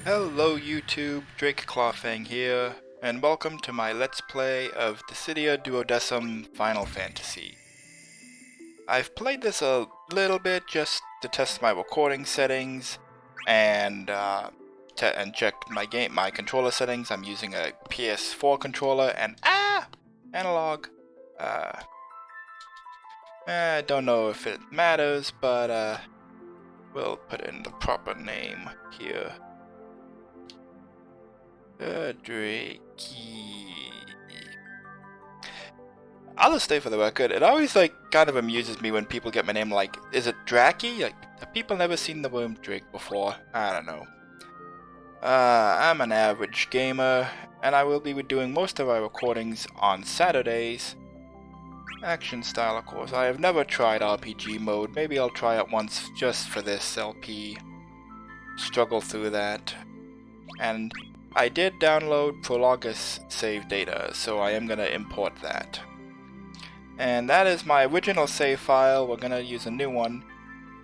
Hello YouTube, Drake Clawfang here, and welcome to my Let's Play of Dissidia Duodecim Final Fantasy. I've played this a little bit just to test my recording settings and check my controller settings. I'm using a PS4 controller and analog. I don't know if it matters, but we'll put in the proper name here. Drakey. I'll just stay for the record. It always kind of amuses me when people get my name like, is it Drakey? Have people never seen the word Drake before? I don't know. I'm an average gamer, and I will be doing most of my recordings on Saturdays. Action style, of course. I have never tried RPG mode. Maybe I'll try it once just for this LP. Struggle through that. And I did download Prologue save data, so I am going to import that. And that is my original save file. We're going to use a new one.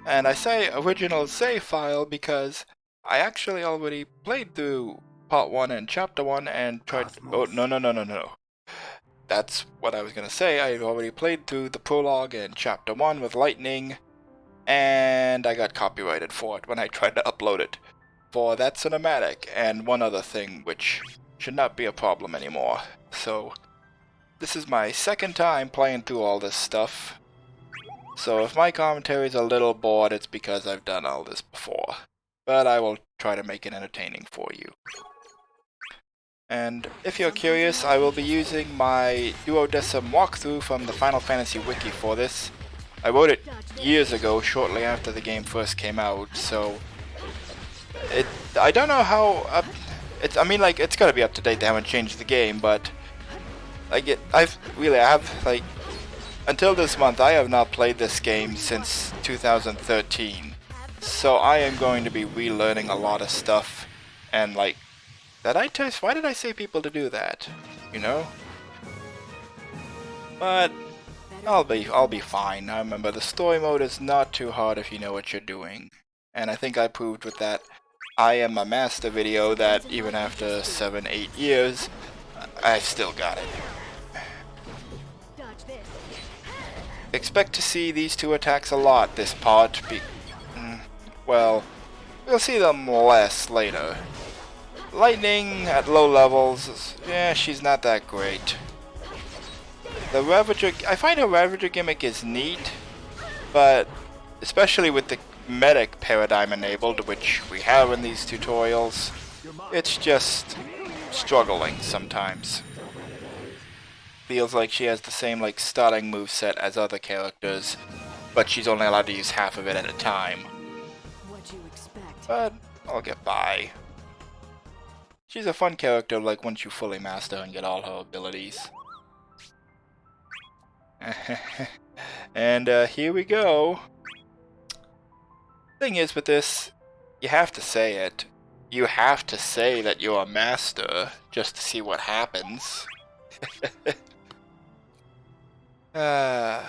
And I say original save file because I actually already played through Part 1 and Chapter 1 and tried... Oh, no. That's what I was going to say. I've already played through the Prologue and Chapter 1 with Lightning, and I got copyrighted for it when I tried to upload it. For that cinematic and one other thing which should not be a problem anymore. So this is my second time playing through all this stuff. So if my commentary is a little bored, it's because I've done all this before. But I will try to make it entertaining for you. And if you're curious, I will be using my Duodecim walkthrough from the Final Fantasy Wiki for this. I wrote it years ago, shortly after the game first came out, so I don't know how it's gotta be up to date. They haven't changed the game, but until this month I have not played this game since 2013. So I am going to be relearning a lot of stuff. And why did I say people to do that? You know? But I'll be fine. I remember the story mode is not too hard if you know what you're doing. And I think I proved with that I am a master video that even after 7-8 years, I've still got it. Expect to see these two attacks a lot this part. Well, we'll see them less later. Lightning at low levels, yeah, she's not that great. The Ravager, I find her Ravager gimmick is neat, but especially with the medic paradigm enabled, which we have in these tutorials, it's just struggling sometimes. Feels like she has the same starting moveset as other characters, but she's only allowed to use half of it at a time. But I'll get by. She's a fun character once you fully master and get all her abilities. And here we go. Thing is with this, you have to say it. You have to say that you're a master just to see what happens. I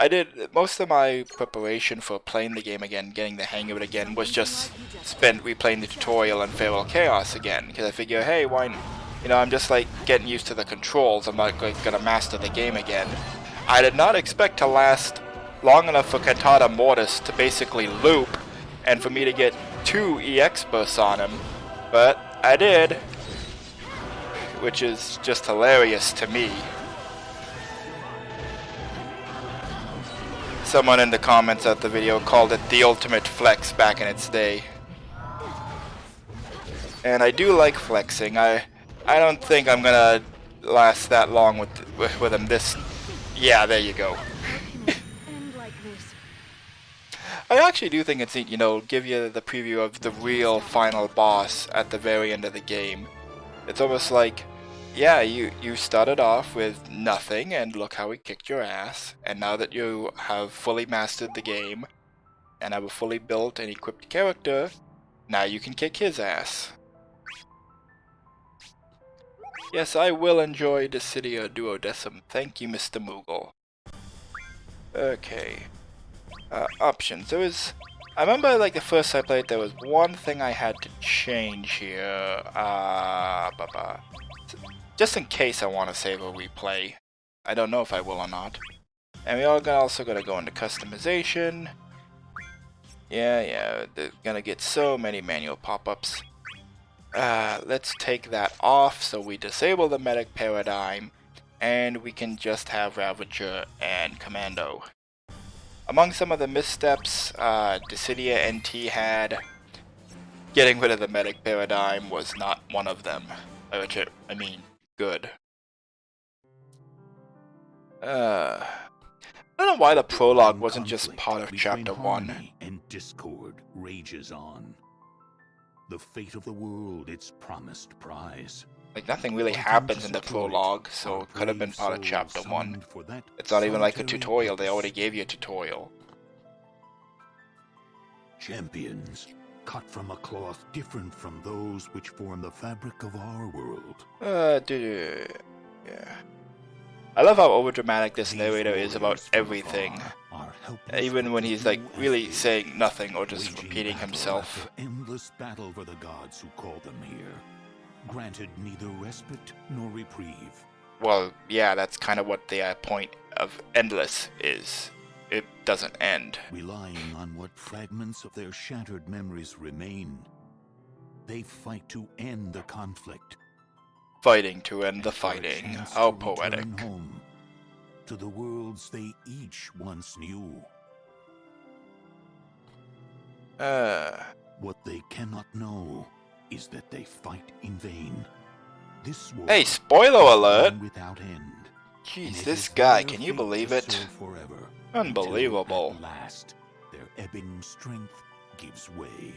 did most of my preparation for playing the game again, getting the hang of it again, was just spent replaying the tutorial and Feral Chaos again, because I figure, hey, why, I'm just getting used to the controls. I'm not gonna master the game again. I did not expect to last long enough for Cantata Mortis to basically loop, and for me to get 2 EX bursts on him, but I did, which is just hilarious to me. Someone in the comments of the video called it the ultimate flex back in its day. And I do like flexing. I don't think I'm gonna last that long with him. Yeah, there you go. I actually do think it's neat, give you the preview of the real final boss at the very end of the game. It's almost like, yeah, you started off with nothing, and look how he kicked your ass, and now that you have fully mastered the game, and have a fully built and equipped character, now you can kick his ass. Yes, I will enjoy Dissidia Duodecim. Thank you, Mr. Moogle. Okay. Options. There is I remember like the first I played, there was one thing I had to change here. Just in case I want to save a replay. I don't know if I will or not. And we are also gonna go into customization. Yeah, they're gonna get so many manual pop-ups. Let's take that off so we disable the medic paradigm, and we can just have Ravager and Commando. Among some of the missteps Dissidia NT had, getting rid of the medic paradigm was not one of them. I mean, good. I don't know why the prologue wasn't just part of chapter 1. And discord rages on. The fate of the world, its promised prize. Like, nothing really happens in the prologue, so it could have been part of chapter 1. It's not even like a tutorial, they already gave you a tutorial. Champions, cut from a cloth different from those which form the fabric of our world. Yeah. I love how overdramatic this narrator is about everything. Even when he's like really saying nothing or just repeating himself. Endless battle for the gods who called them here, granted neither respite nor reprieve. Well, yeah, that's kind of what the point of endless is. It doesn't end. Relying on what fragments of their shattered memories remain, they fight to end the conflict. Fighting to end the fighting. How poetic. Home to the worlds they each once knew. What they cannot know is that they fight in vain. This war, hey, spoiler alert! Without end. Jeez, this guy, can you believe it? Forever, unbelievable. At last, their ebbing strength gives way.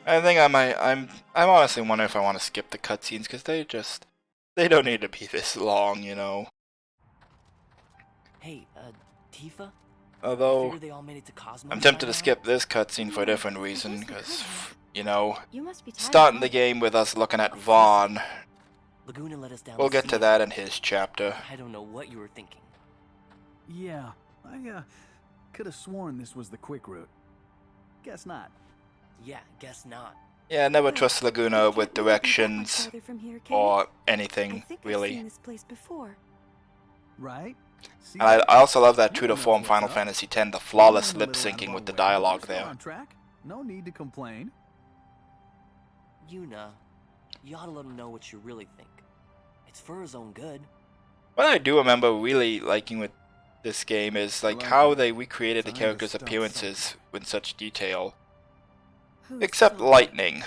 I think I'm honestly wondering if I want to skip the cutscenes, because they don't need to be this long, you know. Hey, Tifa? Although, They all made it to Cosmos I'm tempted to skip this cutscene for a different reason, because, you know, starting the game with us looking at Vaughn, Laguna let us down. We'll get to that in his chapter. I don't know what you were thinking. Yeah, I could have sworn this was the quick route. Guess not. Yeah, guess not. Yeah, never trust Laguna with directions or anything, really. I've seen this place before. Right? And I also love that true to form Final Fantasy X, the flawless lip syncing with the dialogue there. On track. No need to complain. Yuna, you ought to let him know what you really think. It's for his own good. What I do remember really liking with this game is like how they recreated the characters' appearances with such detail. Except Lightning.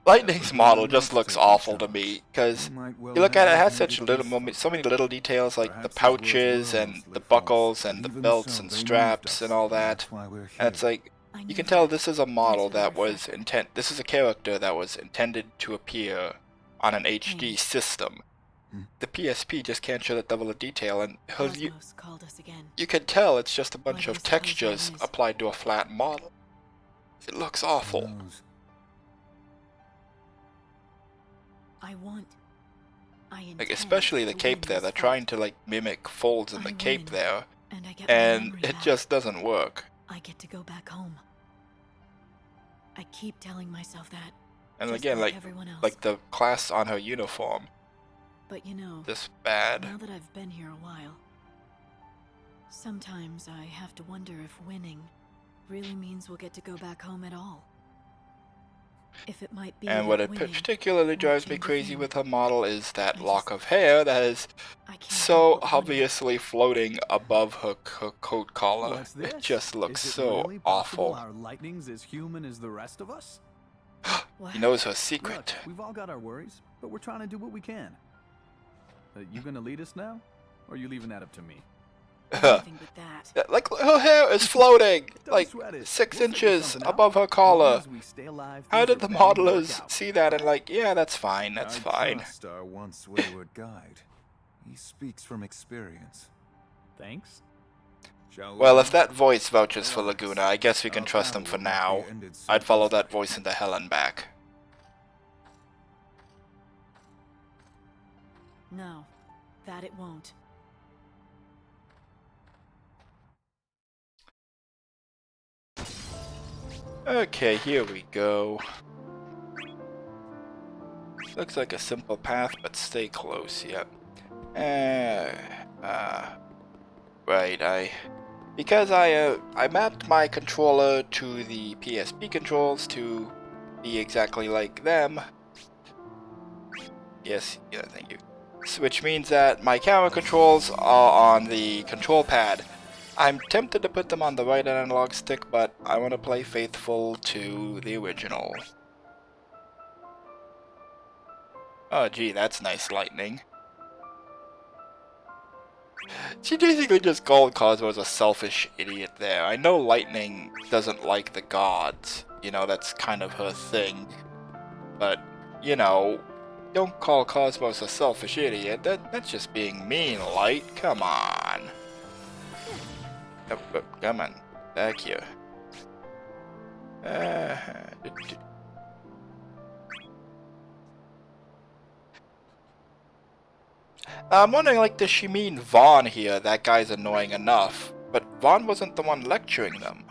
Lightning's model just looks awful to me, because you look at it, it has such so many little details, like the pouches and the buckles and the belts and straps and all that. And it's like, you can tell this is a model that was this is a character that was intended to appear on an HD system. The PSP just can't show that level of detail, and you can tell it's just a bunch of textures applied to a flat model. It looks awful. Like, especially the cape there, they're trying to like mimic folds in the cape there, and it just doesn't work. I get to go back home. I keep telling myself that. And again, like the class on her uniform. But you know, this bad. Now that I've been here a while, sometimes I have to wonder if winning really means we'll get to go back home at all. If it might be. And what it particularly drives me crazy with her model is that lock of hair that is so obviously floating above her coat collar. It just looks so really awful. Our Lightning's as human as the rest of us? He knows her secret. Look, we've all got our worries, but we're trying to do what we can. You gonna lead us now, or are you leaving that up to me? Like, her hair is floating, like 6 inches above her collar. How did the modelers see that and like, yeah, that's fine, that's fine. Our once wayward guide. He speaks from experience. Thanks. Well, if that voice vouches for Laguna, I guess we can trust him for now. I'd follow that voice into hell and back. No, that it won't. Okay, here we go. Looks like a simple path, but stay close, yep. Right, because I mapped my controller to the PSP controls to be exactly like them. Yes, yeah, thank you. Which means that my camera controls are on the control pad. I'm tempted to put them on the right analog stick, but I want to play faithful to the original. Oh gee, that's nice lightning. She basically just called Cosmos a selfish idiot there. I know Lightning doesn't like the gods. You know, that's kind of her thing. But, you know, don't call Cosmos a selfish idiot. That's just being mean, Light. Come on. Come on. Back here. I'm wondering, like, does she mean Vaughn here? That guy's annoying enough. But Vaughn wasn't the one lecturing them.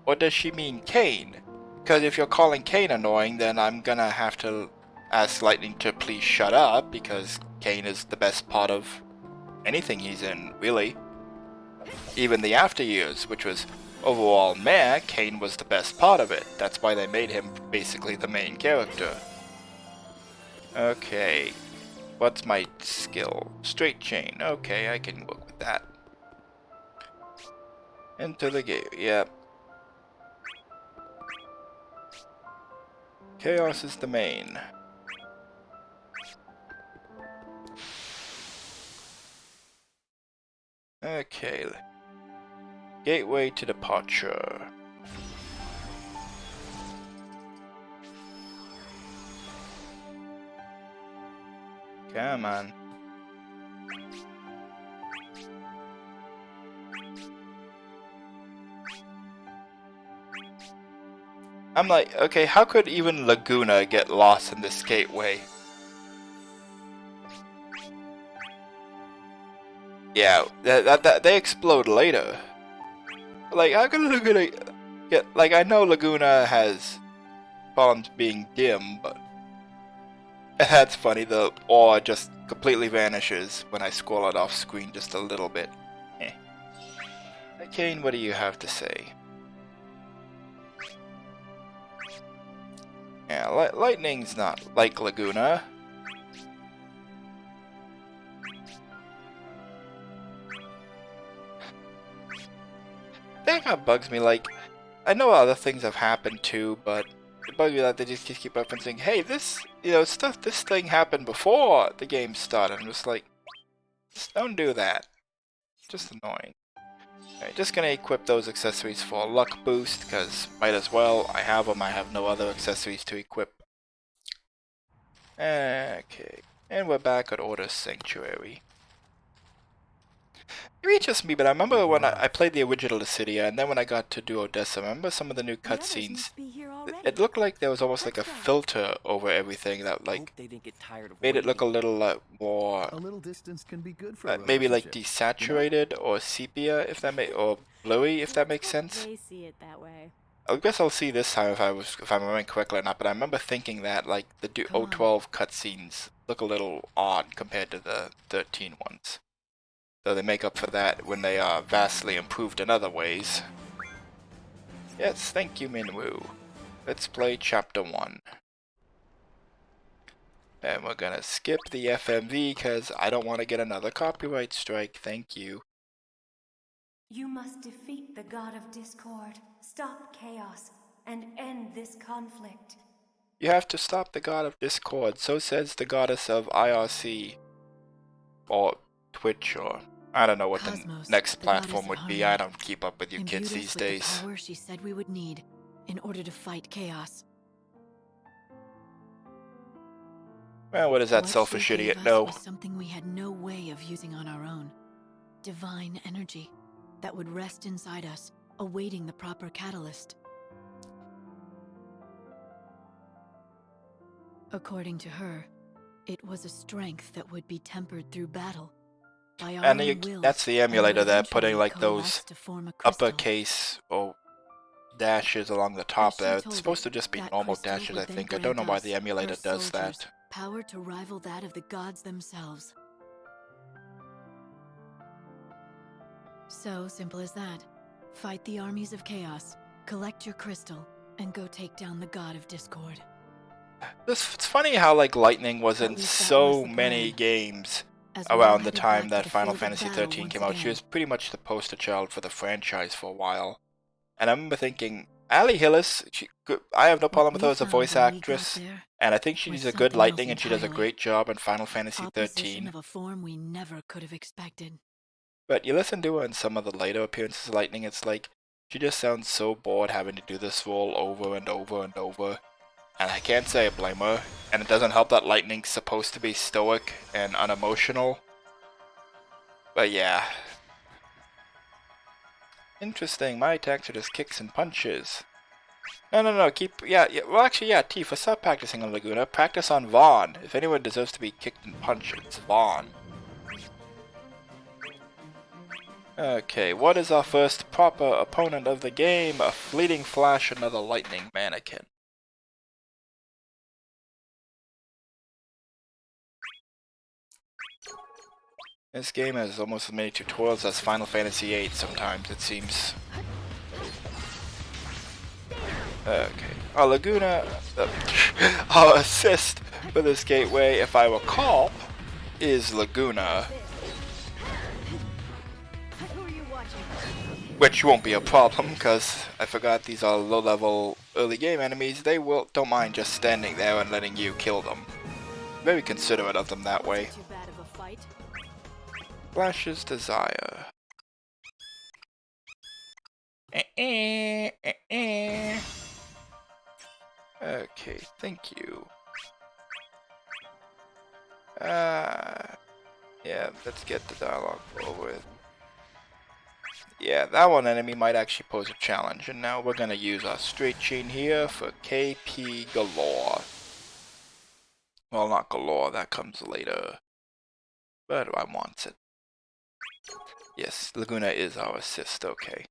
Or does she mean Kane? Because if you're calling Kane annoying, then I'm gonna have to ask Lightning to please shut up, because Kane is the best part of anything he's in, really. Even the After Years, which was overall meh, Kane was the best part of it. That's why they made him basically the main character. Okay. What's my skill? Straight chain. Okay, I can work with that. Into the gate. Yep. Chaos is the main. Okay. Gateway to departure. Come on. I'm like, okay, how could even Laguna get lost in this gateway? Yeah, they explode later. Like, how could Laguna get... Like, I know Laguna has problems being dim, but... That's funny, the ore just completely vanishes when I scroll it off screen just a little bit. Eh. Kane, what do you have to say? Yeah, Lightning's not like Laguna. That kind of bugs me, like, I know other things have happened too, but it bugs me that they just keep referencing, hey, this, you know, this thing happened before the game started. I'm just like, just don't do that. Just annoying. Alright, just gonna equip those accessories for a luck boost, because might as well. I have them, I have no other accessories to equip. Okay, and we're back at Order Sanctuary. Maybe it's just me, but I remember when I played the original Dissidia, and then when I got to do Odessa, I remember some of the new cutscenes. It looked like there was almost like a filter over everything that like made it look a little more, A little distance can be good for a maybe like relationship, desaturated or sepia, if that or bluey, if that makes sense. They see it that way. I guess I'll see this time if I'm remembering correctly or not. But I remember thinking that like the 012 cutscenes look a little odd compared to the 13 ones. So they make up for that when they are vastly improved in other ways. Yes, thank you, Minwoo. Let's play Chapter 1. And we're gonna skip the FMV because I don't want to get another copyright strike. Thank you. You must defeat the god of discord, stop chaos, and end this conflict. You have to stop the god of discord, so says the goddess of IRC. Or Twitch, or I don't know what Cosmos, the next the platform goddess of would be. harmony, I don't keep up with you imbued kids us these with the days. power she said we would need in order to fight chaos. Well, what does that What selfish she idiot gave us know? was something we had no way of using on our own. Divine energy that would rest inside us, awaiting the proper catalyst. According to her, it was a strength that would be tempered through battle. By our And own wills, that's the and would emulator there, putting eventually like those coalesce to form a crystal. uppercase or dashes along the top As she there. It's told supposed to it, just be that normal crystal dashes, I would then think. I don't know grant why us, the emulator her does soldiers, that. power to rival that of the gods themselves. So simple as that. Fight the armies of chaos, collect your crystal, and go take down the god of discord. It's funny how like lightning was At in least that so was the many plan. games As we all around the headed time back that to the Final field of Fantasy battle 13 once came out. She again. was pretty much the poster child for the franchise for a while. And I remember thinking, Ali Hillis, I have no What problem with we her as a found voice when we got actress, there and I think she's was a good something else lightning, and she does a entirely. great job in Final Fantasy Opposition 13. of a form we never could have expected. But you listen to her in some of the later appearances of Lightning, it's like, she just sounds so bored having to do this role over and over and over. And I can't say I blame her, and it doesn't help that Lightning's supposed to be stoic and unemotional. But yeah. Interesting, my attacks are just kicks and punches. No, well actually, yeah, Tifa, stop practicing on Laguna, practice on Vaughn. If anyone deserves to be kicked and punched, it's Vaughn. Okay, what is our first proper opponent of the game? A fleeting flash, another lightning mannequin. This game has almost as many tutorials as Final Fantasy VIII sometimes, it seems. Okay, our Laguna, our assist for this gateway, if I recall, is Laguna. Which won't be a problem, because I forgot these are low-level early game enemies. They don't mind just standing there and letting you kill them. Very considerate of them that way. Flash's Desire. Okay, thank you. Yeah, let's get the dialogue over with. Yeah, that one enemy might actually pose a challenge, and now we're gonna use our straight chain here for KP galore. Well, not galore, that comes later. But I want it. Yes, Laguna is our assist, okay.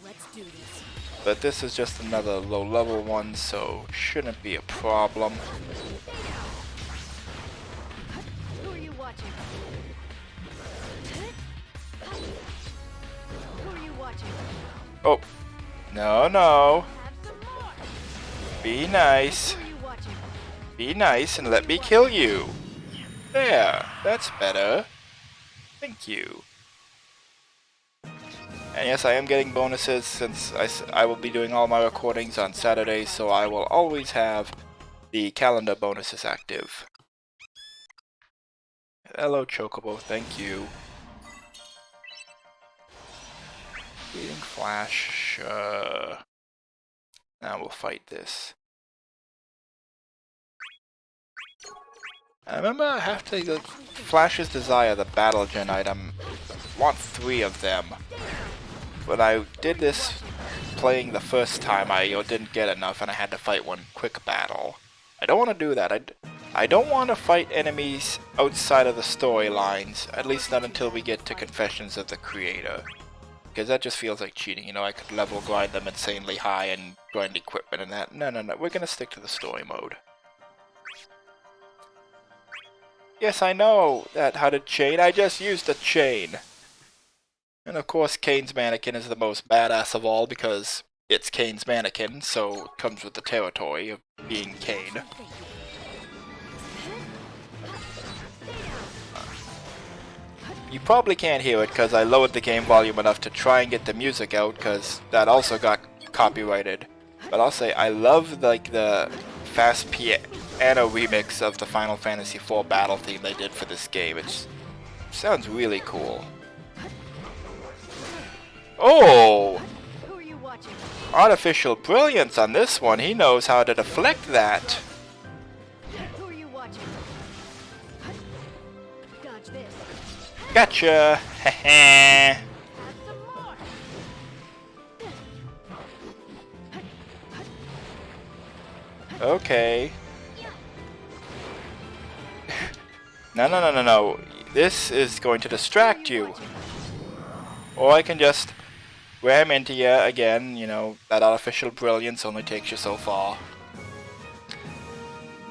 Let's do this. But this is just another low-level one, so shouldn't be a problem. Who are you watching? Who are you watching? Oh, no. Have some more. Be nice. Who are you watching? Be nice and let me kill you. There, that's better. Thank you. And yes, I am getting bonuses since I will be doing all my recordings on Saturdays, so I will always have the calendar bonuses active. Hello, Chocobo, thank you. Beating Flash, now we'll fight this. I remember I have to look Flash's Desire, the Battle Gen item. I want 3 of them. When I did this playing the first time, I didn't get enough and I had to fight one quick battle. I don't want to do that. I don't want to fight enemies outside of the storylines, at least not until we get to Confessions of the Creator. Because that just feels like cheating, you know, I could level grind them insanely high and grind equipment and that. No, we're gonna stick to the story mode. Yes, I know that how to chain, I just used a chain. And of course, Kane's mannequin is the most badass of all because it's Kane's mannequin, so it comes with the territory of being Kane. You probably can't hear it because I lowered the game volume enough to try and get the music out because that also got copyrighted. But I'll say I love like the fast piano remix of the Final Fantasy IV battle theme they did for this game. It sounds really cool. Oh! Who are you watching? Artificial brilliance on this one. He knows how to deflect that. Who are you watching? Dodge this. Gotcha! Heh. Have some more. Okay. No. This is going to distract you. Or I can just ram into you again. You know, that artificial brilliance only takes you so far.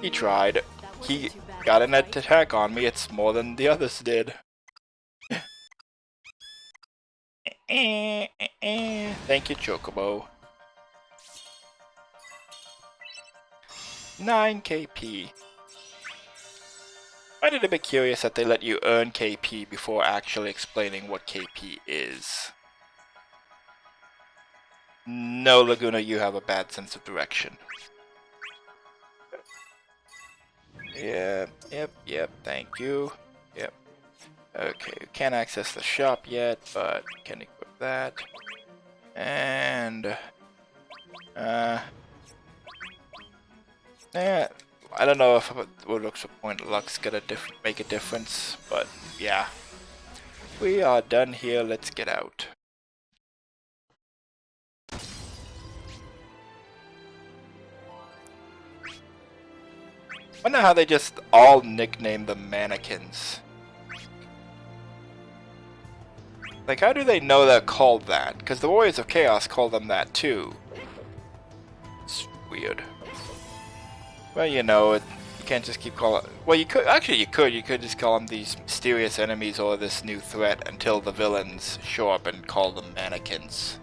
He tried. He got an attack on me. It's more than the others did. Thank you, Chocobo. 9 KP. I find it a bit curious that they let you earn KP before actually explaining what KP is. No, Laguna, you have a bad sense of direction. Yep, thank you. Yep. Okay, we can't access the shop yet, but we can equip that. And... yeah, I don't know if what looks for point luck's gonna make a difference, but yeah. We are done here, let's get out. Wonder how they just all nickname them mannequins. Like, how do they know they're called that? Because the Warriors of Chaos call them that too. It's weird. Well, you know, you can't just keep calling... Well, you could... Actually, you could just call them these mysterious enemies or this new threat until the villains show up and call them mannequins.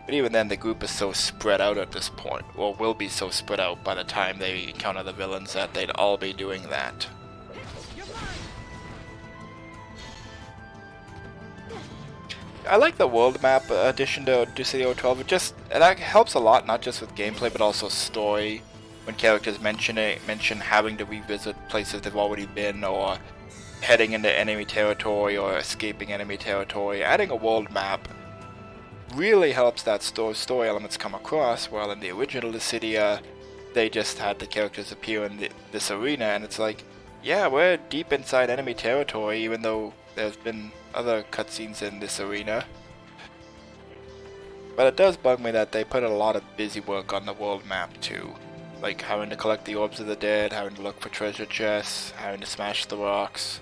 But even then, the group is so spread out at this point, or will be so spread out by the time they encounter the villains that they'd all be doing that. I like the world map addition to Dissidia 12. It helps a lot, not just with gameplay, but also story. When characters mention having to revisit places they've already been, or heading into enemy territory, or escaping enemy territory. Adding a world map really helps that story elements come across, while in the original Dissidia, they just had the characters appear in this arena, and it's like, yeah, we're deep inside enemy territory, even though there's been other cutscenes in this arena. But it does bug me that they put a lot of busy work on the world map too. Like having to collect the orbs of the dead, having to look for treasure chests, having to smash the rocks.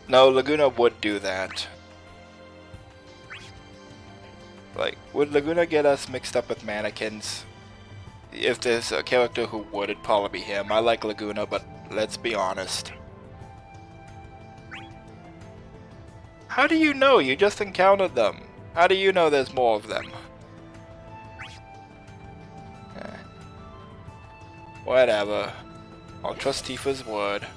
No, Laguna would do that. Like, would Laguna get us mixed up with mannequins? If there's a character who would, it'd probably be him. I like Laguna, but let's be honest. How do you know? You just encountered them. How do you know there's more of them? Whatever. I'll trust Tifa's word.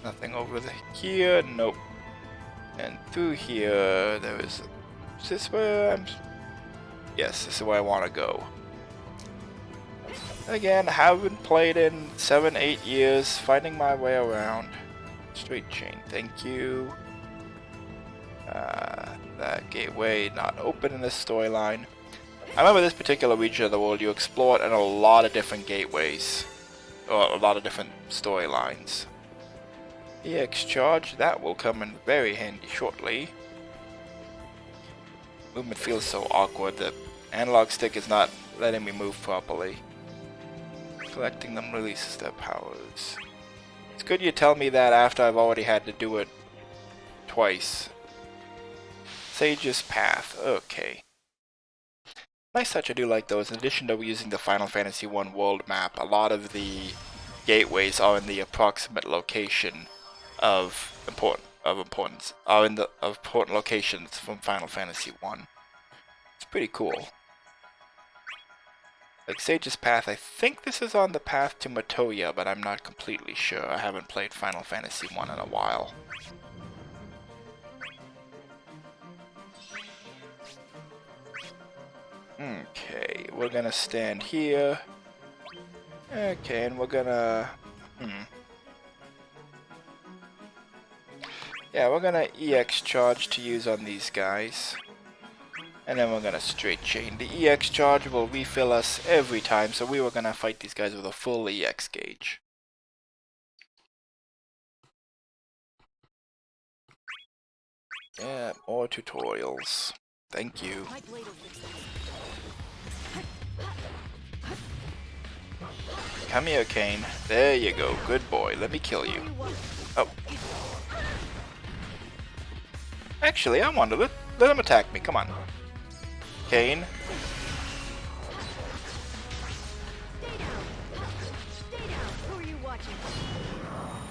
Nothing over here, nope. And through here, there is... Is this where I'm... Yes, this is where I want to go. Again, haven't played in 7-8 years, finding my way around. Straight chain, thank you. That gateway not open in this storyline. I remember this particular region of the world you explored in a lot of different gateways. Or a lot of different storylines. EX charge, that will come in very handy shortly. Movement feels so awkward, the analog stick is not letting me move properly. Collecting them releases their powers. It's good you tell me that after I've already had to do it twice. Sage's Path, okay. Nice touch, I do like those. In addition to using the Final Fantasy I world map, a lot of the gateways are in the approximate location of importance, are in the important locations from Final Fantasy I. It's pretty cool. Like Sage's Path, I think this is on the path to Matoya, but I'm not completely sure. I haven't played Final Fantasy I in a while. Okay, we're gonna stand here. Okay, and we're gonna... Yeah, we're gonna EX charge to use on these guys. And then we're gonna straight chain. The EX charge will refill us every time, so we were gonna fight these guys with a full EX gauge. Yeah, more tutorials. Thank you. Come here, Kane. There you go. Good boy. Let me kill you. Oh. Actually, I want to let him attack me. Come on. Kane.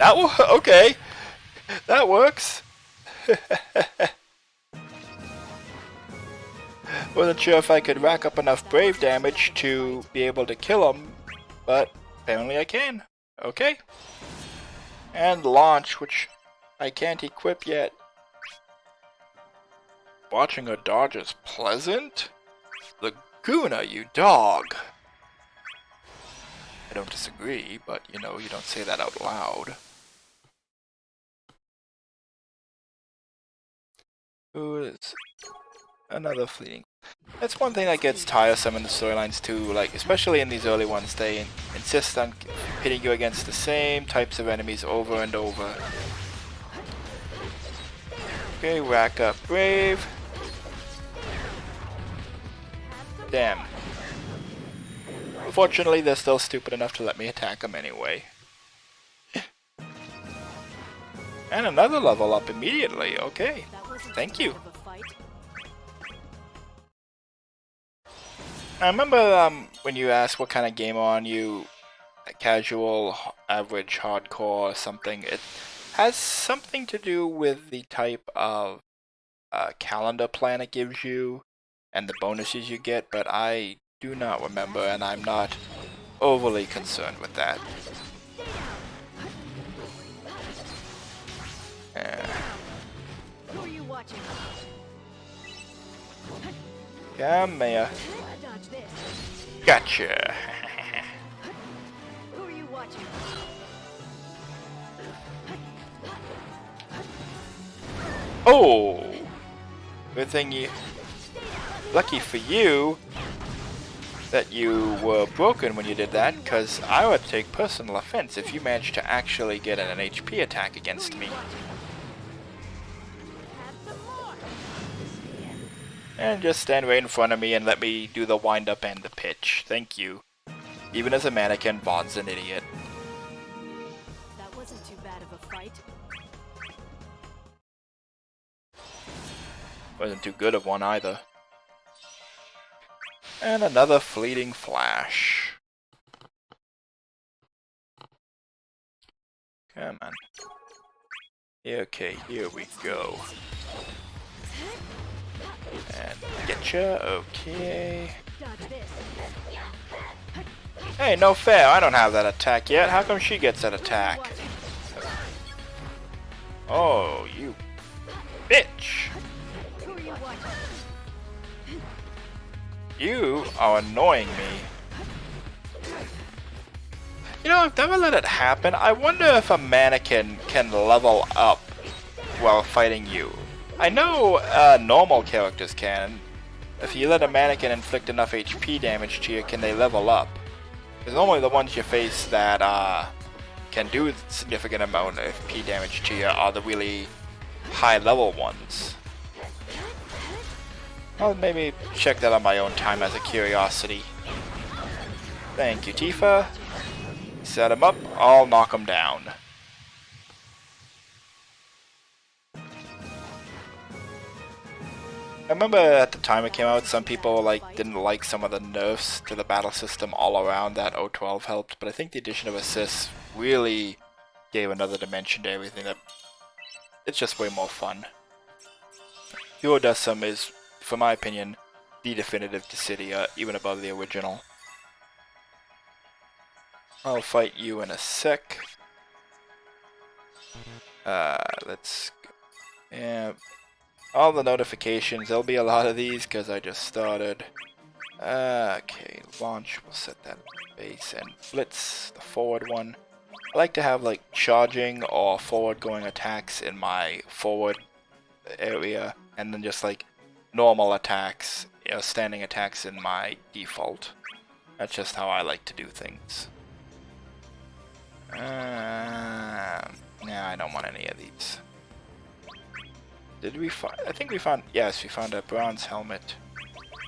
Okay. That works. Wasn't sure if I could rack up enough brave damage to be able to kill him, but apparently I can. Okay. And launch, which I can't equip yet. Watching a dodge is pleasant? Laguna, you dog! I don't disagree, but you know, you don't say that out loud. Who is another fleeting? That's one thing that gets tiresome in the storylines too, like especially in these early ones, they insist on pitting you against the same types of enemies over and over. Okay, rack up brave. Damn. Unfortunately, they're still stupid enough to let me attack them anyway. And another level up immediately, okay. Thank you. I remember when you asked what kind of game on you, casual, average, hardcore, or something, it has something to do with the type of calendar plan it gives you and the bonuses you get, but I do not remember and I'm not overly concerned with that. Come here. Gotcha. Who are you watching? Oh! Good thing you... Lucky for you that you were broken when you did that, because I would take personal offense if you managed to actually get an HP attack against me. And just stand right in front of me and let me do the wind-up and the pitch. Thank you. Even as a mannequin, Vaughn's an idiot. That wasn't too bad of a fight. Wasn't too good of one either. And another fleeting flash. Come on. Okay, here we go. And getcha, okay. Hey, no fair, I don't have that attack yet. How come she gets that attack? Oh, you bitch! You are annoying me. You know, I've never let it happen. I wonder if a mannequin can level up while fighting you. I know normal characters can. If you let a mannequin inflict enough HP damage to you, can they level up? Because normally the ones you face that can do a significant amount of HP damage to you are the really high level ones. I'll maybe check that on my own time as a curiosity. Thank you, Tifa. Set him up, I'll knock him down. I remember at the time it came out, some people didn't like some of the nerfs to the battle system all around that O12 helped, but I think the addition of assists really gave another dimension to everything. That it's just way more fun. Hero Does Some is, for my opinion, the definitive Dissidia, even above the original. I'll fight you in a sec. Let's... Yeah... All the notifications, there'll be a lot of these because I just started. Okay, launch, we'll set that base, and blitz, the forward one. I like to have charging or forward going attacks in my forward area, and then just normal attacks, standing attacks in my default. That's just how I like to do things. Nah, I don't want any of these. Did we find... I think we found... Yes, we found a bronze helmet.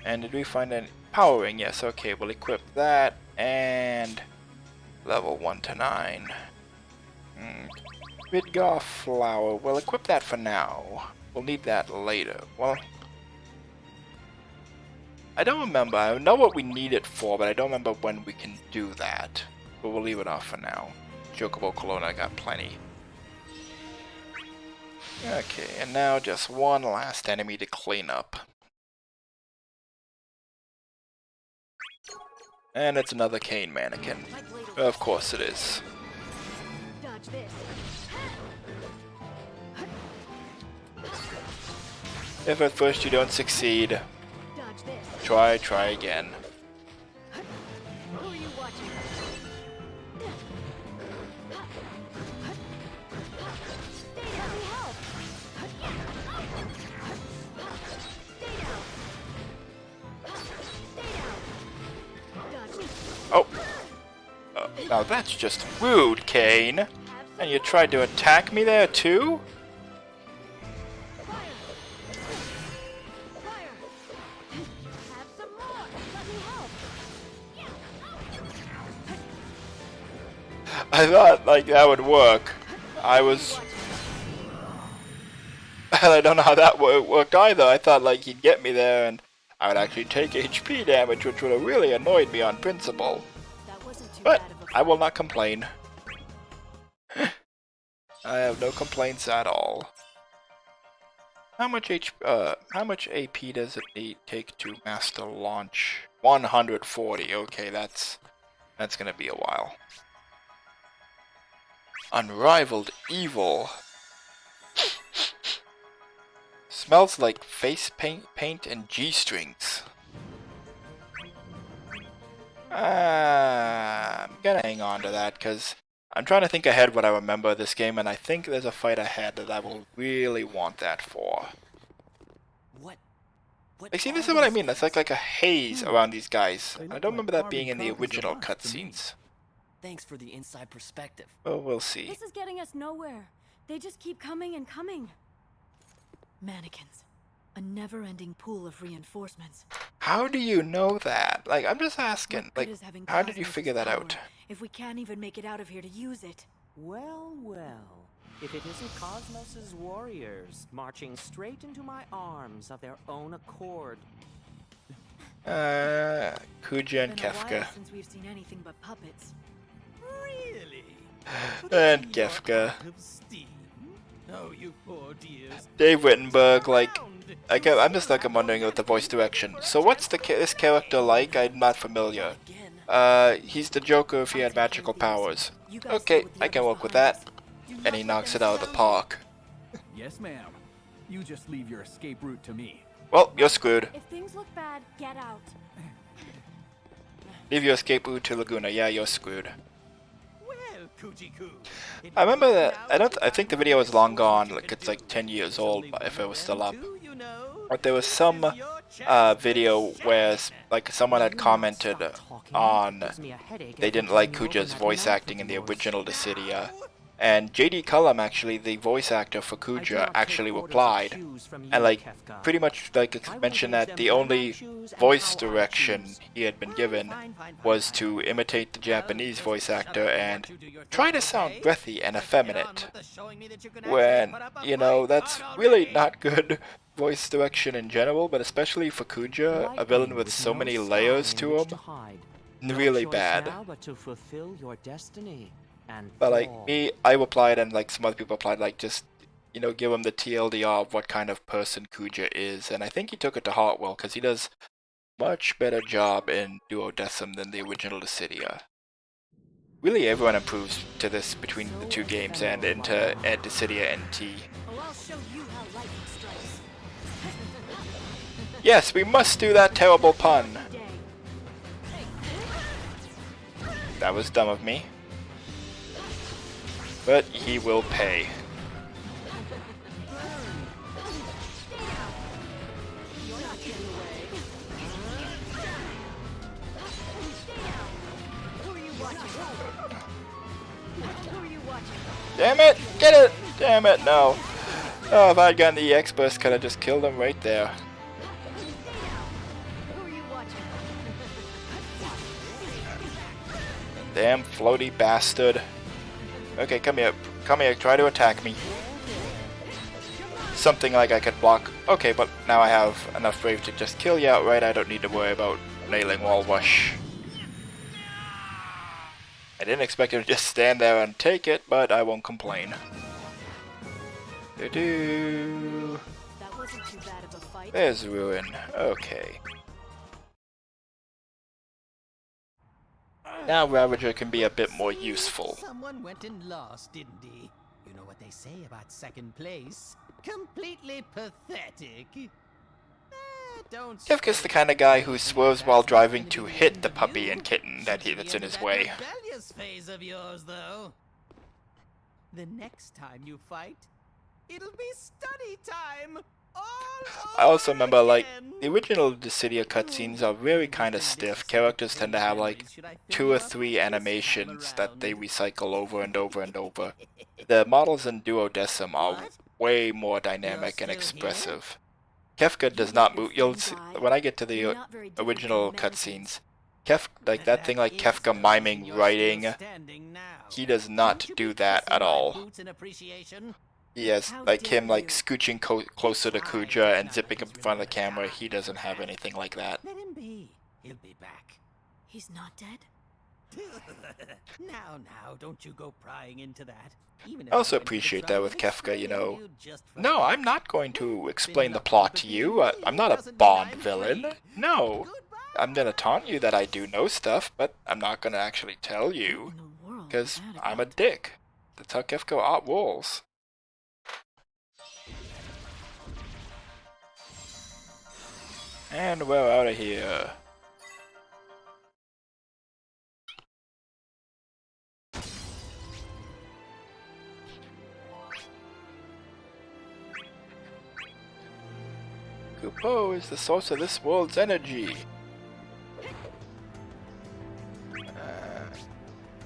And did we find any... Power ring, yes, okay, we'll equip that. And... Level 1 to 9. Midgar Flower. We'll equip that for now. We'll need that later. Well, I don't remember. I know what we need it for, but I don't remember when we can do that. But we'll leave it off for now. Chocobo Cologne, I got plenty. Okay, and now just one last enemy to clean up. And it's another cane mannequin. Of course it is. Dodge this. If at first you don't succeed, Dodge this. try again. Who are you watching? Stay down. Help. Stay down. Stay down. Dodge this. Oh! Now that's just rude, Kane! And you tried to attack me there too? Fire. Fire. Have some more. Let me help. I thought like that would work. I was... I don't know how that worked either. I thought like he'd get me there and I would actually take HP damage, which would have really annoyed me on principle. That wasn't too But bad of a I will not complain. I have no complaints at all. How much AP does it take to master launch? 140. Okay, that's gonna be a while. Unrivaled evil. Smells like face paint and G-strings. I'm gonna hang on to that because I'm trying to think ahead what I remember of this game, and I think there's a fight ahead that I will really want that for. What? Like, see, this is what I mean. It's like a haze around these guys. I don't remember that being in the original cutscenes. Thanks for the inside perspective. Well, we'll see. This is getting us nowhere. They just keep coming and coming. Mannequins. A never-ending pool of reinforcements. How do you know that? Like, I'm just asking. What good Like, is having how did you Cosmos' figure that power out? if we can't even make it out of here to use it? Well, well. If it isn't Cosmos' warriors marching straight into my arms of their own accord. Kuja and Been a while Kefka. since we've seen anything but puppets. Really? And Kefka. Oh, you poor dears. Dave Wittenberg, like, I'm just like, I'm wondering with the voice direction. So what's this character like? I'm not familiar. He's the Joker if he had magical powers. Okay, I can work with that. And he knocks it out of the park. Yes, ma'am. You just leave your escape route to me. Well, you're screwed. If things look bad, get out. Leave your escape route to Laguna. Yeah, you're screwed. Well, Kujiku. I remember that. I think the video is long gone. Like, it's like 10 years old, if it was still up. But there was some video where like someone had commented on they didn't like Kuja's voice acting in the original Dissidia. And JD Cullum, actually, the voice actor for Kuja, actually replied, and like pretty much like mentioned that the only voice direction he had been given was to imitate the Japanese voice actor and try to sound breathy and effeminate. When, you know, that's really not good voice direction in general, but especially for Kuja, a villain with so many layers to him, really bad. But like me, I replied, and like some other people replied, like just, you know, give him the TLDR of what kind of person Kuja is, and I think he took it to heart well, because he does much better job in Duodecim than the original Dissidia. Really, everyone improves to this between the two games and into Dissidia NT. Oh, I'll show you how lightning strikes. Yes, we must do that terrible pun. That was dumb of me. But he will pay. Damn it! Get it! Damn it, no. Oh, if I'd gotten the EX burst, could have just killed him right there. Damn floaty bastard. Okay, come here. Come here, try to attack me. Something like I could block. Okay, but now I have enough brave to just kill you outright. I don't need to worry about nailing Wall Rush. I didn't expect him to just stand there and take it, but I won't complain. Do-do. That wasn't too bad of a fight. There's Ruin. Okay. Now Ravager can be a bit more useful. Someone went and lost, didn't he? You know what they say about second place? Completely pathetic. Don't Kefka's the kind of guy who swerves while driving to hit the puppy and kitten that's in his way. Rebellious phase of yours, though. The next time you fight, it'll be study time. I also remember, like, the original Dissidia cutscenes are very kind of stiff. Characters tend to have, like, 2 or 3 animations that they recycle over and over and over. The models in Duodecim are way more dynamic and expressive. Kefka does not move. You'll see, when I get to the original cutscenes, like that thing like Kefka miming writing, he does not do that at all. He has, like, him, like, scooching closer to Kuja and zipping up in front of the camera. He doesn't have anything like that. Let him be. He'll be back. He's not dead? Now, don't you go prying into that. Even I also appreciate that with Kefka, you know. No, I'm not going to explain the plot to you. I'm not a Bond villain. No. I'm gonna taunt you that I do know stuff, but I'm not gonna actually tell you. Because I'm a dick. That's how Kefka rolls. And we're out of here. Kupo is the source of this world's energy.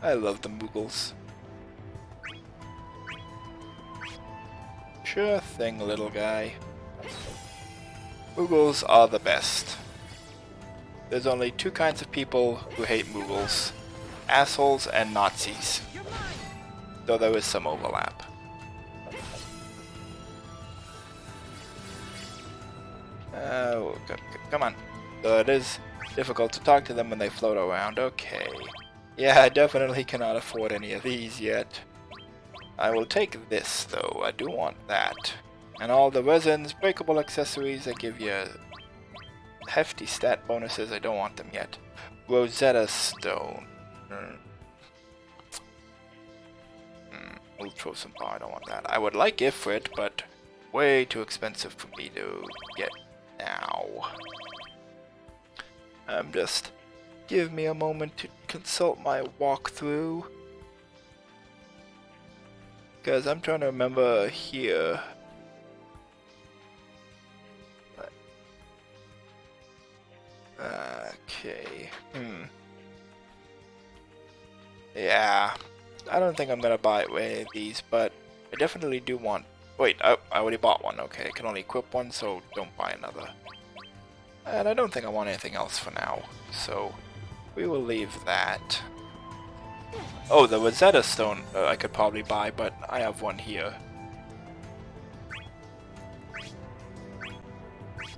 I love the Moogles. Sure thing, little guy. Moogles are the best. There's only 2 kinds of people who hate Moogles. Assholes and Nazis. Though there is some overlap. Come on. So it is difficult to talk to them when they float around. Okay. Yeah, I definitely cannot afford any of these yet. I will take this, though. I do want that. And all the resins, breakable accessories that give you hefty stat bonuses. I don't want them yet. Rosetta Stone. Ultra some power. I don't want that. I would like Ifrit, but way too expensive for me to get now. Just give me a moment to consult my walkthrough. Because I'm trying to remember here. Okay. Yeah. I don't think I'm gonna buy any of these, but I definitely do want... Wait, I already bought one. Okay, I can only equip one, so don't buy another. And I don't think I want anything else for now, so we will leave that. Oh, the Rosetta Stone I could probably buy, but I have one here.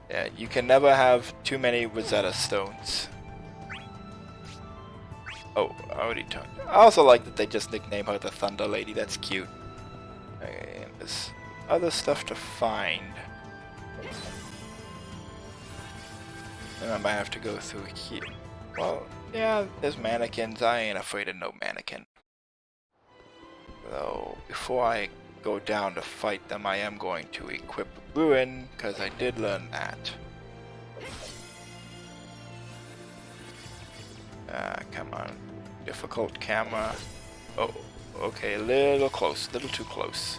Yeah, you can never have too many Rosetta Stones. Oh, I already talked. I also like that they just nickname her the Thunder Lady. That's cute. Okay, and there's other stuff to find. And I might have to go through here. Well, yeah, there's mannequins. I ain't afraid of no mannequin. Though, before I go down to fight them, I am going to equip Ruin, because I did learn that. Come on. Difficult camera. Oh, okay, a little close, a little too close.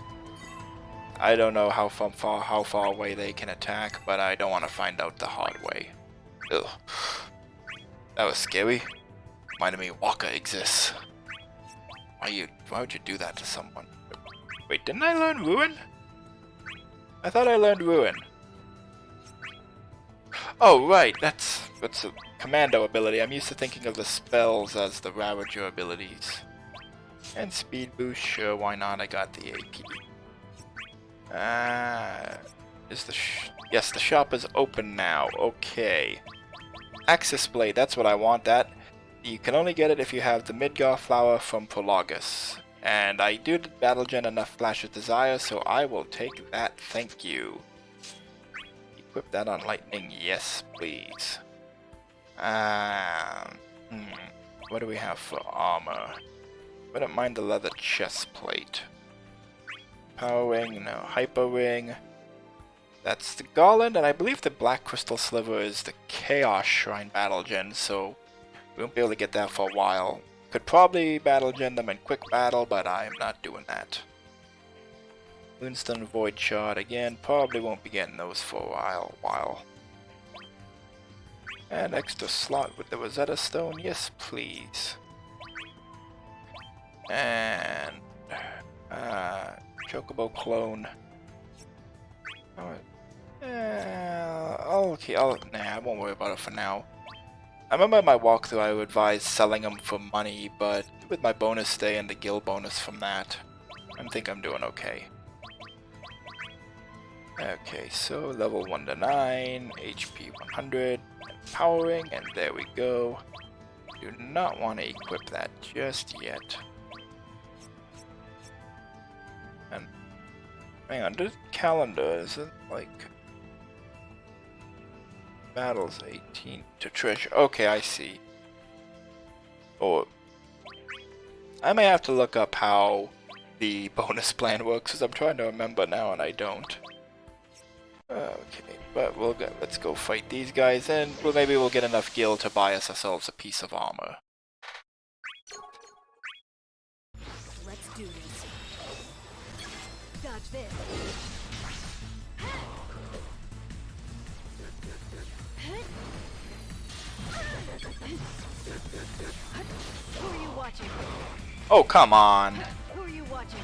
I don't know how far away they can attack, but I don't want to find out the hard way. Ugh. That was scary. Reminded me Walker exists. Why would you do that to someone? Wait, didn't I learn Ruin? I thought I learned Ruin. Oh right, that's commando ability. I'm used to thinking of the spells as the Ravager abilities. And speed boost, sure, why not? I got the AP. Yes, the shop is open now. Okay. Axis Blade, that's what I want. That you can only get it if you have the Midgar flower from Prologue. And I do battle gen enough Flash of Desire, so I will take that. Thank you. Equip that on Lightning, yes, please. What do we have for armor? Wouldn't mind the leather chest plate. Power ring, no. Hyper ring. That's the garland, and I believe the black crystal sliver is the Chaos Shrine battle gen, so we won't be able to get that for a while. Could probably battle gen them in quick battle, but I'm not doing that. Moonstone Void Shard again, probably won't be getting those for a while. And extra slot with the Rosetta Stone, yes please. And Chocobo clone. Okay, I won't worry about it for now. I remember in my walkthrough I would advise selling them for money, but with my bonus day and the guild bonus from that, I think I'm doing okay. Okay, so level 1 to 9, HP 100, empowering, and there we go. Do not want to equip that just yet. And hang on, this calendar isn't like battles 18 to treasure. Okay, I see. Or I may have to look up how the bonus plan works, because I'm trying to remember now and I don't. Okay, but let's go fight these guys, and maybe we'll get enough gil to buy ourselves a piece of armor. Let's do this. Dodge this. Who are you watching? Oh, come on. Who are you watching?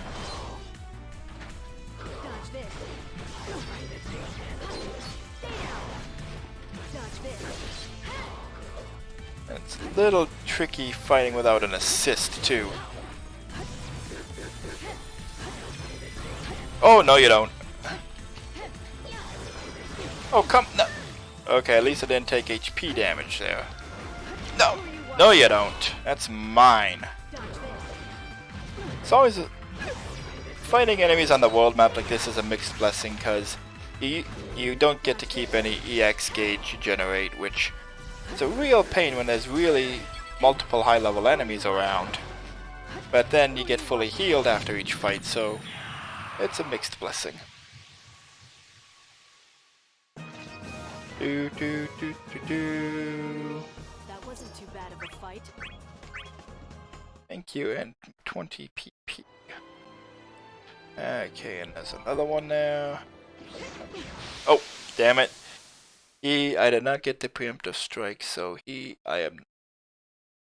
Dodge this. Stay down. Dodge this. It's a little tricky fighting without an assist, too. Oh, no you don't. Oh, no. Okay, at least I didn't take HP damage there. No! No you don't. That's mine. It's always fighting enemies on the world map like this is a mixed blessing, because you don't get to keep any EX gauge you generate, which is a real pain when there's really multiple high level enemies around. But then you get fully healed after each fight, so it's a mixed blessing. Do do do do do. That wasn't too bad of a fight. Thank you, and 20 PP. Okay, and there's another one there. Oh, damn it. I did not get the preemptive strike, so I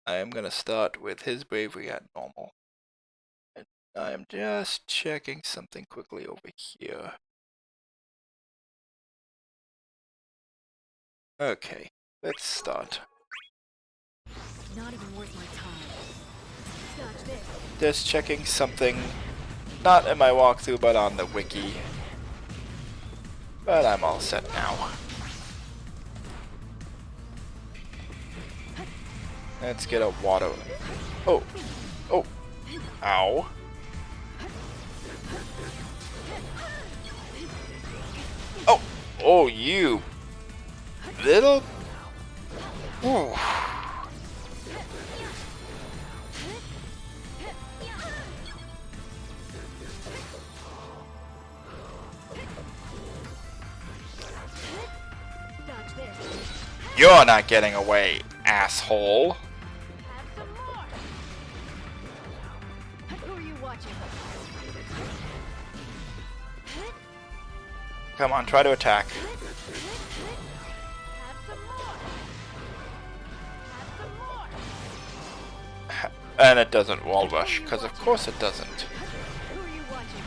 am gonna start with his bravery at normal. And I am just checking something quickly over here. Okay, let's start. Not even worth my time. Dodge this. Just checking something, not in my walkthrough, but on the wiki. But I'm all set now. Let's get a water. Oh, oh, ow. Oh, oh, you little. Ooh. You're not getting away, asshole. Have some more. Who are you watching? Come on, try to attack. Have some more. Have some more. And it doesn't wall rush, because of course it doesn't. Who are you watching?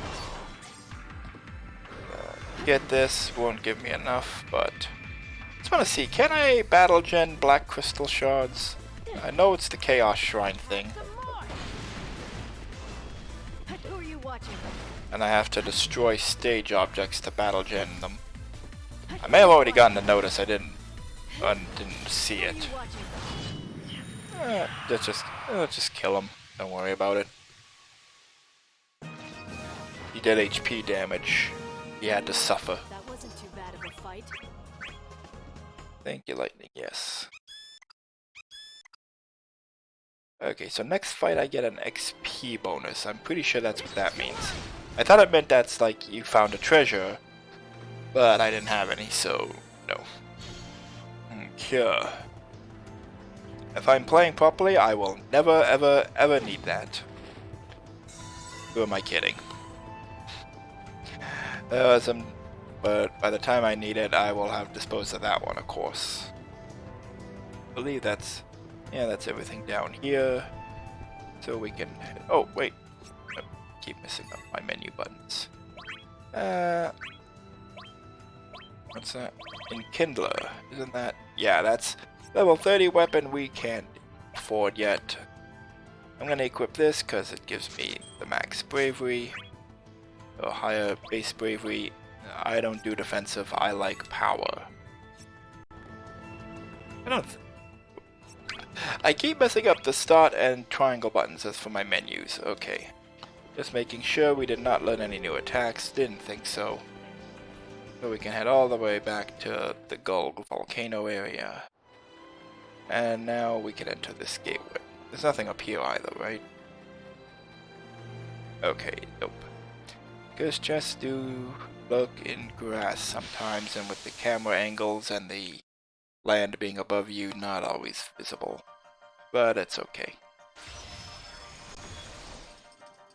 Get this, won't give me enough, but Just want to see, can I battle gen black crystal shards? I know it's the Chaos Shrine thing. Who are you watching? And I have to destroy stage objects to battle gen them. I may have already gotten the notice, I didn't see it. Let's just kill him. Don't worry about it. He did HP damage. He had to suffer. That wasn't too bad of a fight. Thank you, Lightning. Yes. Okay, so next fight I get an XP bonus. I'm pretty sure that's what that means. I thought it meant that's like you found a treasure, but I didn't have any, so no. Okay. If I'm playing properly, I will never, ever, ever need that. Who am I kidding? But by the time I need it, I will have disposed of that one, of course. I believe that's everything down here. So we can, oh wait, I keep messing up my menu buttons. What's that? Enkindler, isn't that? Yeah, that's level 30 weapon we can't afford yet. I'm gonna equip this because it gives me the max bravery, or higher base bravery. I don't do defensive, I like power. I keep messing up the start and triangle buttons as for my menus. Okay. Just making sure we did not learn any new attacks. Didn't think so. So we can head all the way back to the Gulg volcano area. And now we can enter this gateway. There's nothing up here either, right? Okay, nope. Because chests do look in grass sometimes, and with the camera angles and the land being above you, not always visible. But it's okay.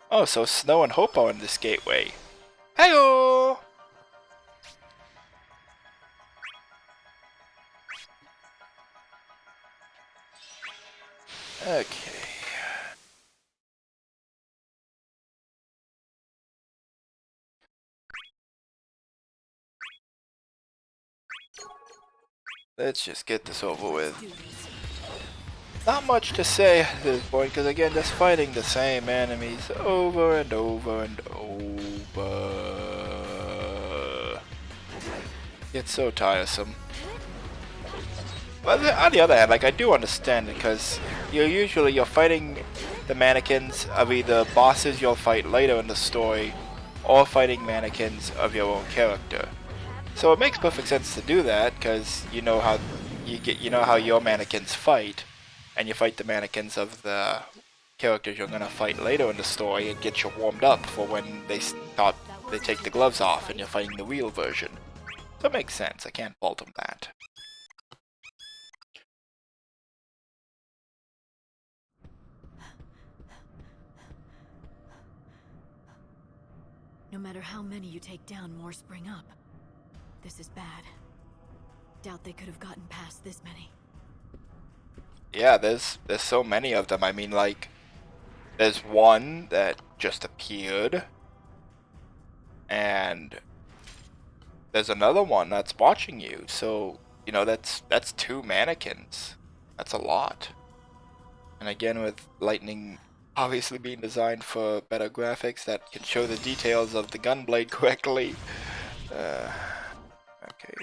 Oh, so Snow and Hope are in this gateway. Heyo! Okay. Let's just get this over with. Not much to say at this point, because again, just fighting the same enemies over and over and over. It's so tiresome. But on the other hand, like, I do understand it, because you're fighting the mannequins of either bosses you'll fight later in the story, or fighting mannequins of your own character. So it makes perfect sense to do that, because you know how your mannequins fight, and you fight the mannequins of the characters you're gonna fight later in the story, and get you warmed up for when they take the gloves off and you're fighting the real version. So it makes sense. I can't fault them that. No matter how many you take down, more spring up. This is bad. Doubt they could have gotten past this many. Yeah, there's so many of them. I mean, like, there's one that just appeared, and there's another one that's watching you. So, you know, that's 2 mannequins. That's a lot. And again, with Lightning obviously being designed for better graphics that can show the details of the gunblade correctly. Okay,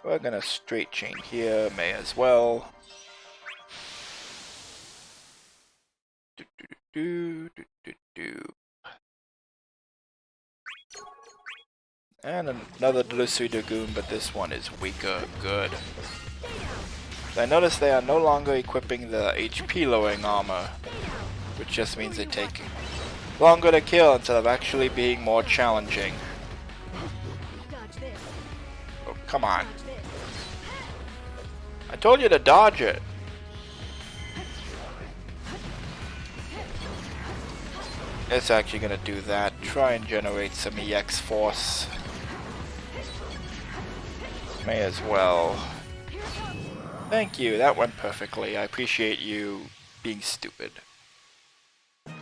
we're gonna straight chain here, may as well. And another Dissidia goon, but this one is weaker. Good. I notice they are no longer equipping the HP lowering armor, which just means they take longer to kill instead of actually being more challenging. Oh, come on. I told you to dodge it. It's actually gonna do that. Try and generate some EX force. May as well. Thank you, that went perfectly. I appreciate you being stupid. I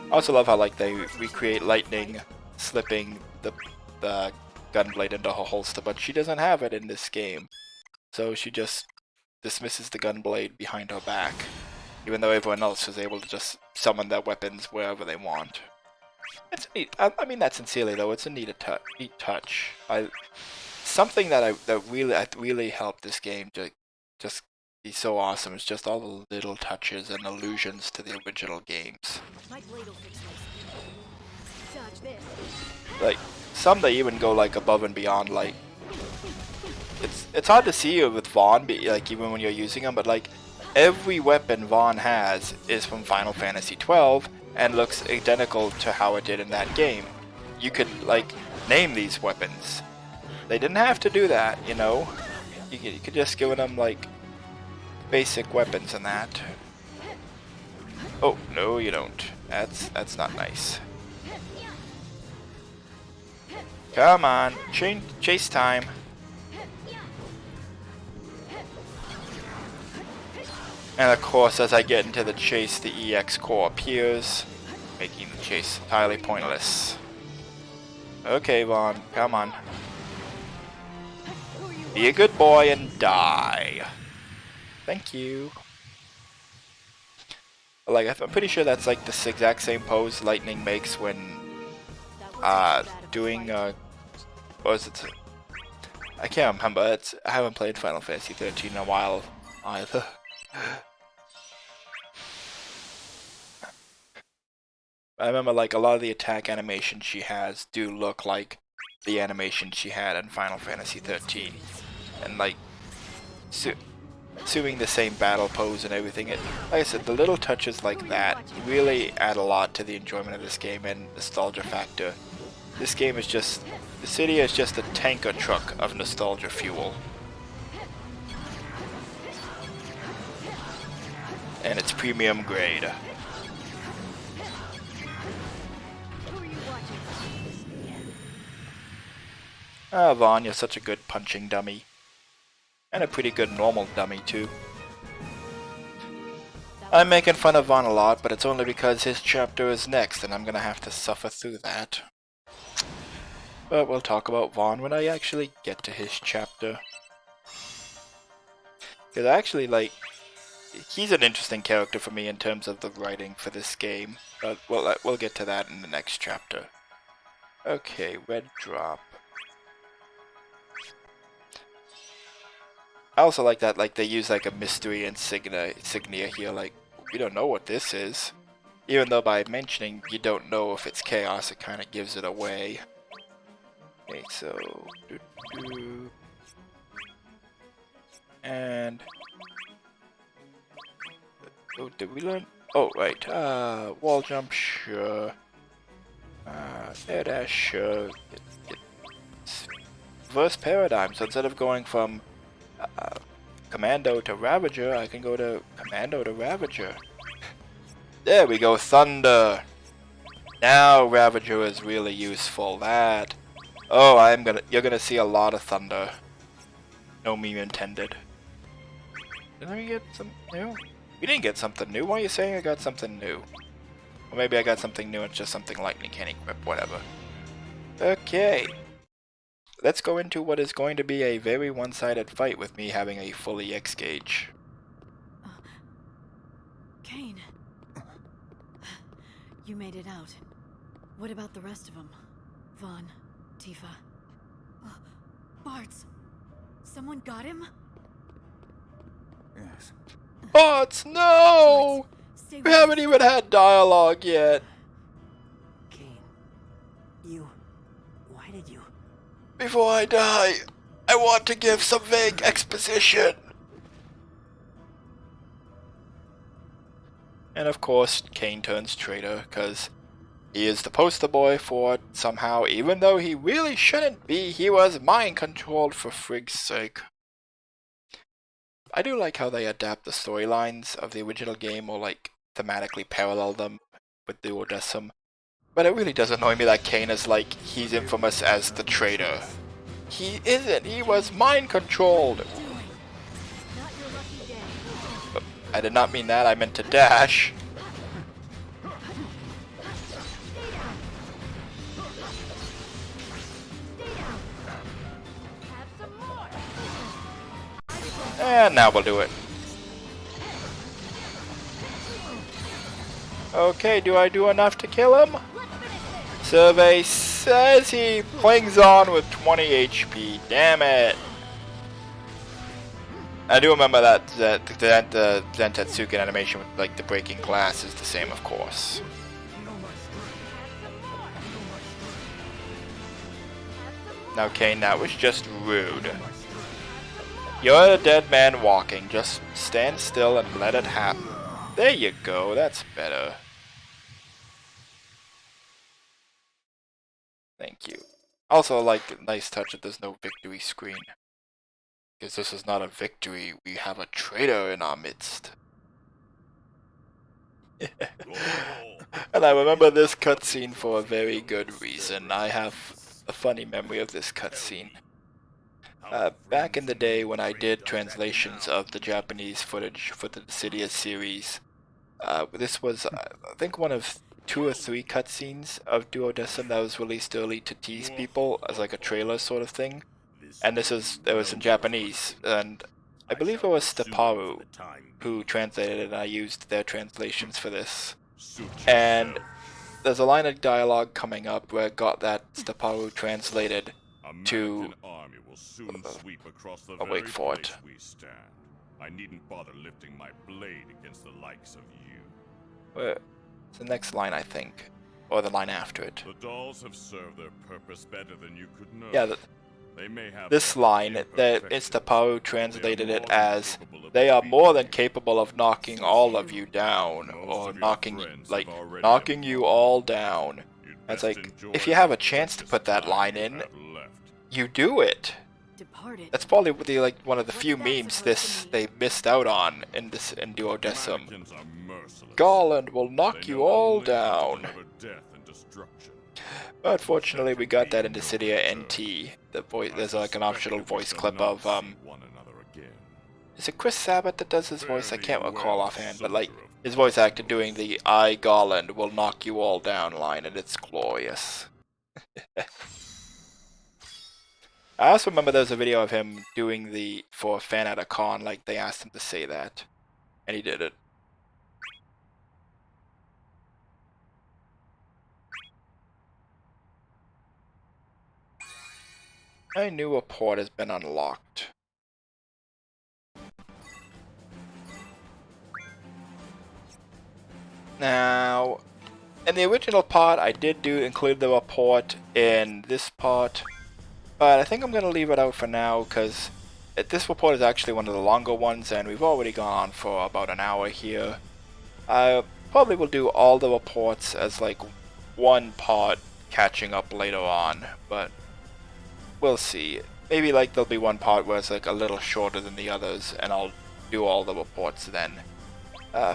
also love how, like, they recreate Lightning slipping the gunblade into her holster, but she doesn't have it in this game. So she just dismisses the gunblade behind her back, even though everyone else is able to just summon their weapons wherever they want. It's neat. I mean that sincerely though. It's a neat touch. Something that really helped this game to just be so awesome. It's just all the little touches and allusions to the original games. Like some they even go like above and beyond. Like it's hard to see with Vaughn, like even when you're using them, but like every weapon Vaughn has is from Final Fantasy XII and looks identical to how it did in that game. You could like name these weapons. They didn't have to do that, you know. You could just give them like basic weapons and that. Oh no, you don't. That's not nice. Come on, chase time. And of course, as I get into the chase, the EX core appears, making the chase entirely pointless. Okay, Vaughn, come on. Be a good boy and die. Thank you. Like, I'm pretty sure that's like the exact same pose Lightning makes when doing what was it? I can't remember. I haven't played Final Fantasy 13 in a while either. I remember like a lot of the attack animations she has do look like the animation she had in Final Fantasy 13, and like assuming the same battle pose and everything. Like I said, the little touches like that really add a lot to the enjoyment of this game and nostalgia factor. This game is just, Dissidia is just a tanker truck of nostalgia fuel. And it's premium grade. Ah, Vaughn, you're such a good punching dummy. And a pretty good normal dummy, too. I'm making fun of Vaughn a lot, but it's only because his chapter is next, and I'm gonna have to suffer through that. But we'll talk about Vaughn when I actually get to his chapter. Because actually, like, he's an interesting character for me in terms of the writing for this game. But we'll get to that in the next chapter. Okay, red drop. I also like that, like, they use like a mystery insignia here. Like, we don't know what this is. Even though by mentioning you don't know if it's chaos, it kind of gives it away. Okay, so and oh, did we learn? Oh, right. Wall jump, sure. Air dash, sure. Reverse paradigm. So instead of going from Commando to Ravager, I can go to Commando to Ravager. There we go, Thunder. Now Ravager is really useful. That. Oh, you're gonna see a lot of thunder. No meme intended. Didn't we get something new? We didn't get something new. Why are you saying I got something new? Or maybe I got something new and it's just something Lightning can't equip, whatever. Okay. Let's go into what is going to be a very one-sided fight with me having a full EX gauge. Kane. You made it out. What about the rest of them? Vaughn, Tifa. Bartz. Someone got him? Yes. Bartz, no! We haven't even had dialogue yet. Kane, why did you? Before I die, I want to give some vague exposition. And of course, Kane turns traitor, because he is the poster boy for it somehow, even though he really shouldn't be. He was mind-controlled for frig's sake. I do like how they adapt the storylines of the original game, or like thematically parallel them with the Duodecim. But it really does annoy me that Kane is like, he's infamous as the traitor. He isn't, he was mind-controlled. I did not mean that, I meant to dash. And now we'll do it. Okay, do I do enough to kill him? Survey says he clings on with 20 HP. Damn it. I do remember that the Zentetsuken animation with like the breaking glass is the same, of course. Now, Kane, that was just rude. You're a dead man walking. Just stand still and let it happen. There you go. That's better. Thank you. Also, like, a nice touch that there's no victory screen. Because this is not a victory. We have a traitor in our midst. And I remember this cutscene for a very good reason. I have a funny memory of this cutscene. Back in the day when I did translations of the Japanese footage for the Dissidia series, this was, I think, one of 2 or 3 cutscenes of Duodecim that was released early to tease people as like a trailer sort of thing. And it was in Japanese, and I believe it was Steparu who translated it, and I used their translations for this. And there's a line of dialogue coming up where it got that Steparu translated to... I'll wait for it. I needn't bother lifting my blade against the likes of you. Where? It's the next line, I think. Or the line after it. The dolls have served their purpose better than you could know. Yeah, they may have this line, that Steparu translated it as, they are more than capable of knocking all of you down, or knocking you all down. It's like, if you have a chance to put that line in, you do it. That's probably one of the few memes they missed out on in Duodecim. Garland will knock you all down. But fortunately, we got that in Dissidia NT. There's like an optional voice clip of is it Chris Sabat that does his voice? I can't recall offhand, but like his voice actor doing the "I Garland will knock you all down" line, and it's glorious. I also remember there was a video of him doing for a fan at a con, like they asked him to say that, and he did it. A new report has been unlocked. Now, in the original part, I did include the report in this part, but I think I'm going to leave it out for now because this report is actually one of the longer ones, and we've already gone on for about an hour here. I probably will do all the reports as like one part catching up later on, but we'll see. Maybe like there'll be one part where it's like a little shorter than the others, and I'll do all the reports then.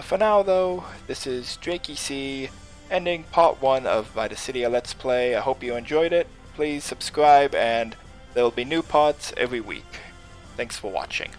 For now though, this is Drakey C, ending part 1 of my Dissidia Let's Play. I hope you enjoyed it. Please subscribe, and there will be new parts every week. Thanks for watching.